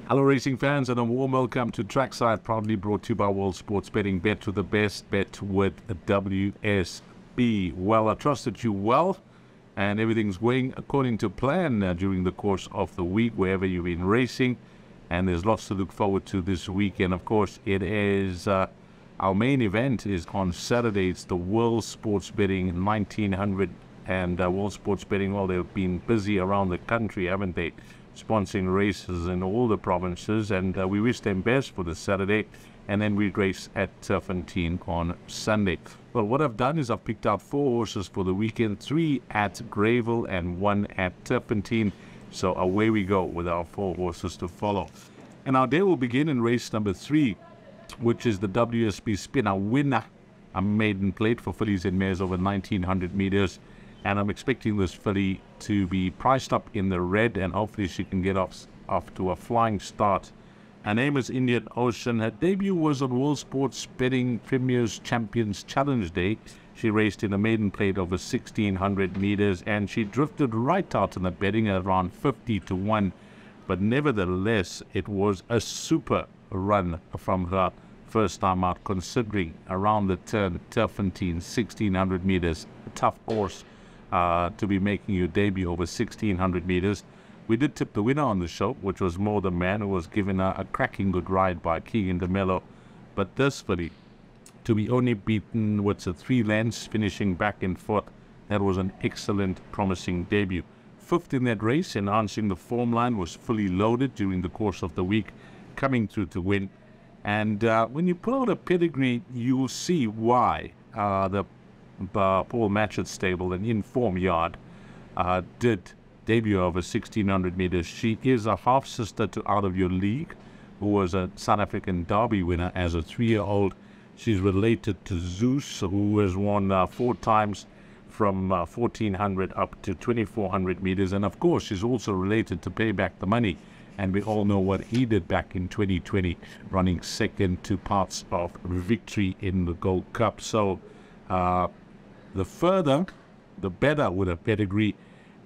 Hello racing fans and a warm welcome to Trackside, proudly brought to you by World Sports Betting. Bet to the best, bet with WSB. Well, I trust that you well and everything's going according to plan during the course of the week wherever you've been racing, and there's lots to look forward to this weekend. Of course, it is our main event is on Saturday. It's the World Sports Betting 1900, and World Sports Betting, well, they've been busy around the country, haven't they, sponsoring races in all the provinces, and we wish them best for this Saturday, and then we race at Turffontein on Sunday. Well, what I've done is I've picked out 4 horses for the weekend, 3 at Greyville and 1 at Turffontein. So away we go with our 4 horses to follow. And our day will begin in race number 3, which is the WSB Spinner Winner, a maiden plate for fillies and mares over 1900 meters. And I'm expecting this filly to be priced up in the red, and hopefully she can get off to a flying start. Her name is Indian Ocean. Her debut was on World Sports Betting Premier's Champions Challenge Day. She raced in a maiden plate over 1600 meters, and she drifted right out in the betting at around 50 to 1. But nevertheless, it was a super run from her first time out, considering around the turn, Turffontein, 1600 meters, a tough course to be making your debut over 1600 meters. We did tip the winner on the show, which was More the Man, who was given a cracking good ride by Keegan de Mello. But this filly, to be only beaten with 3 lengths, finishing back and forth, that was an excellent, promising debut. 5th in that race, enhancing the form line, was fully loaded during the course of the week, coming through to win. And when you pull out a pedigree, you'll see why the Paul Matchett stable, an in-form yard, did debut over 1600 meters. She is a half-sister to Out of Your League, who was a South African Derby winner as a 3-year-old. She's related to Zeus, who has won 4 times from 1400 up to 2400 meters. And of course, she's also related to Payback the Money. And we all know what he did back in 2020, running second to parts of victory in the Gold Cup. So the further, the better with a pedigree.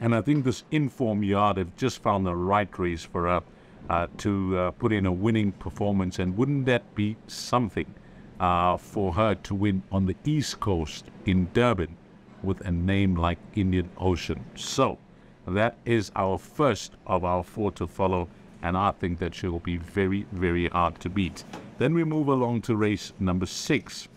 And I think this in-form yard have just found the right race for her to put in a winning performance. And wouldn't that be something for her to win on the East Coast in Durban with a name like Indian Ocean? So that is our first of our 4 to follow, and I think that she will be very, very hard to beat. Then we move along to race number 6.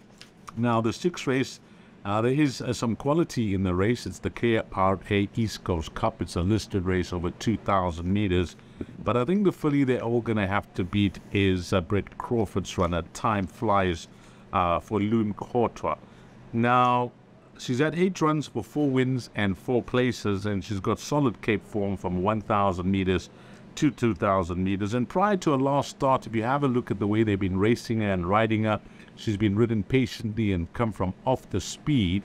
Now, the 6th race, there is some quality in the race. It's the KRA East Coast Cup. It's a listed race over 2,000 meters. But I think the filly they're all going to have to beat is Brett Crawford's runner, Time Flies, for Loon Courtois. Now, she's had 8 runs for 4 wins and 4 places, and she's got solid Cape form from 1,000 meters to 2,000 meters. And prior to her last start, if you have a look at the way they've been racing her and riding her, she's been ridden patiently and come from off the speed.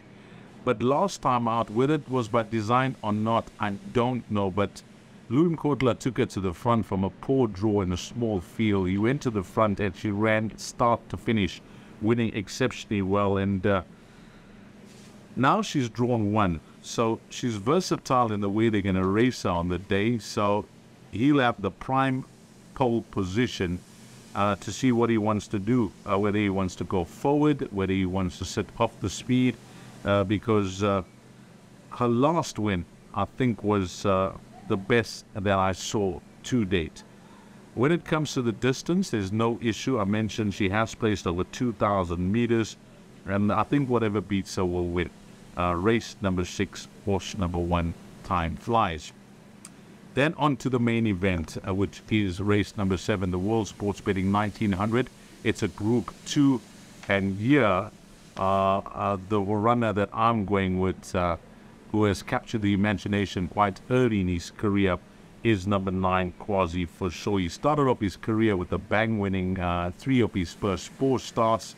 But last time out, whether it was by design or not, I don't know. But Loon Courtois took her to the front from a poor draw in a small field. He went to the front and she ran start to finish, winning exceptionally well. And now she's drawn 1. So she's versatile in the way they're going to race her on the day. So he'll have the prime pole position to see what he wants to do, whether he wants to go forward, whether he wants to sit off the speed, because her last win, I think, was the best that I saw to date. When it comes to the distance, there's no issue. I mentioned she has placed over 2,000 meters, and I think whatever beats her will win. Race number 6, horse number 1, Time Flies. Then on to the main event, which is race number 7, the World Sports Betting 1900. It's a Group 2, and here the runner that I'm going with, who has captured the imagination quite early in his career, is number 9, Quasi for sure. He started off his career with a bang, winning 3 of his first 4 starts.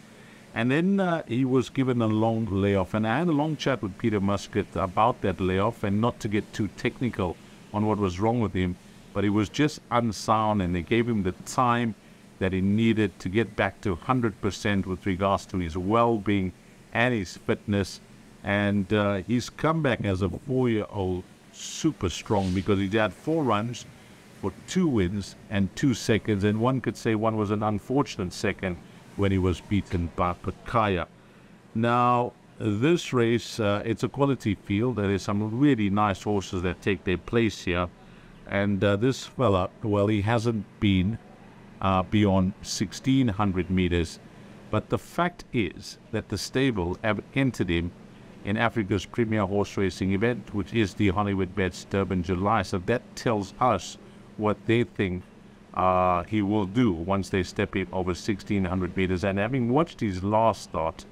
And then he was given a long layoff. And I had a long chat with Peter Muscat about that layoff, and not to get too technical on what was wrong with him, but he was just unsound, and they gave him the time that he needed to get back to 100% with regards to his well-being and his fitness. And he's come back as a 4-year-old super strong, because he had 4 runs, for 2 wins and 2 seconds, and one could say one was an unfortunate second when he was beaten by Pakaya. Now, this race, it's a quality field. There is some really nice horses that take their place here. And this fella, well, he hasn't been beyond 1,600 meters. But the fact is that the stable have entered him in Africa's premier horse racing event, which is the Hollywood Bets Durban July. So that tells us what they think he will do once they step in over 1,600 meters. And having watched his last start,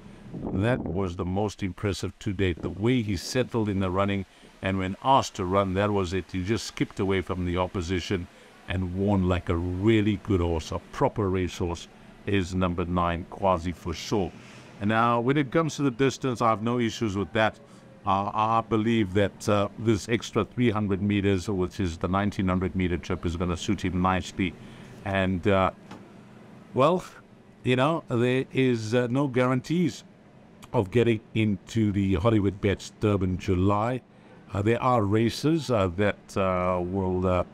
that was the most impressive to date. The way he settled in the running, and when asked to run, that was it. He just skipped away from the opposition and won like a really good horse, a proper racehorse, is number 9, Quasi for sure. And now, when it comes to the distance, I have no issues with that. I believe that this extra 300 meters, which is the 1,900 meter trip, is going to suit him nicely. And, well, you know, there is no guarantees of getting into the Hollywood Bets Durban July. There are races that will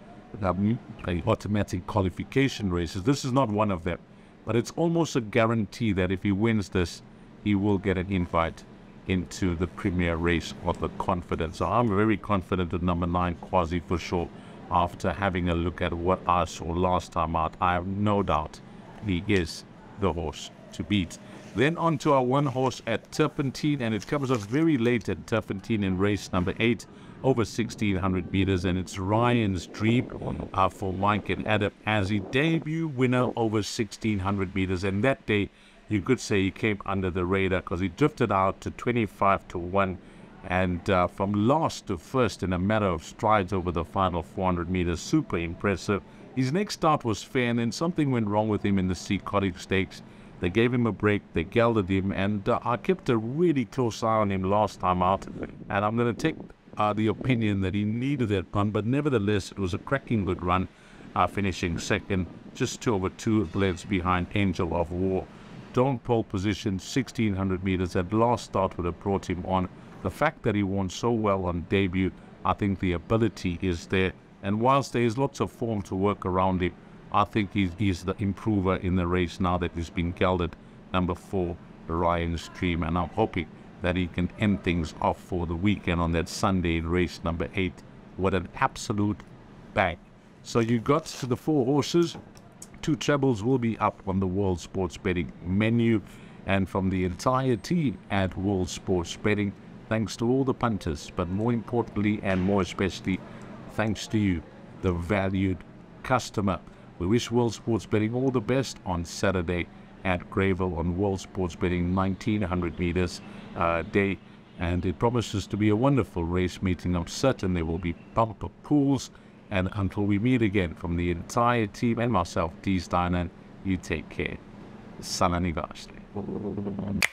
automatic qualification races. This is not one of them, but it's almost a guarantee that if he wins this, he will get an invite into the premier race of the Confidence. So I'm very confident at number 9, Quasi for sure. After having a look at what I saw last time out, I have no doubt he is the horse to beat. Then on to our one horse at Turffontein, and it comes up very late at Turffontein in race number 8, over 1,600 meters, and it's Ryan's Dream for Mike and Adam as he debut winner over 1,600 meters. And that day, you could say he came under the radar because he drifted out to 25-1, and from last to first in a matter of strides over the final 400 meters. Super impressive. His next start was fair, and then something went wrong with him in the Sea Cottage Stakes. They gave him a break, they gelded him, and I kept a really close eye on him last time out, and I'm going to take the opinion that he needed that run, but nevertheless, it was a cracking good run, finishing second, just over 2 lengths behind Angel of War. Don't pole position, 1,600 meters. That last start would have brought him on. The fact that he won so well on debut, I think the ability is there, and whilst there is lots of form to work around him, I think he's the improver in the race now that he's been gelded. Number 4, Ryan's Dream, and I'm hoping that he can end things off for the weekend on that Sunday in race number 8. What an absolute bang. So you got to the 4 horses. 2 trebles will be up on the World Sports Betting menu, and from the entire team at World Sports Betting, thanks to all the punters, but more importantly and more especially, thanks to you, the valued customer. We wish World Sports Betting all the best on Saturday at Greyville on World Sports Betting 1,900 meters day, and it promises to be a wonderful race meeting. I'm certain there will be bumper pools, and until we meet again, from the entire team and myself, Deez Dayanand, you take care. Salani Gashli.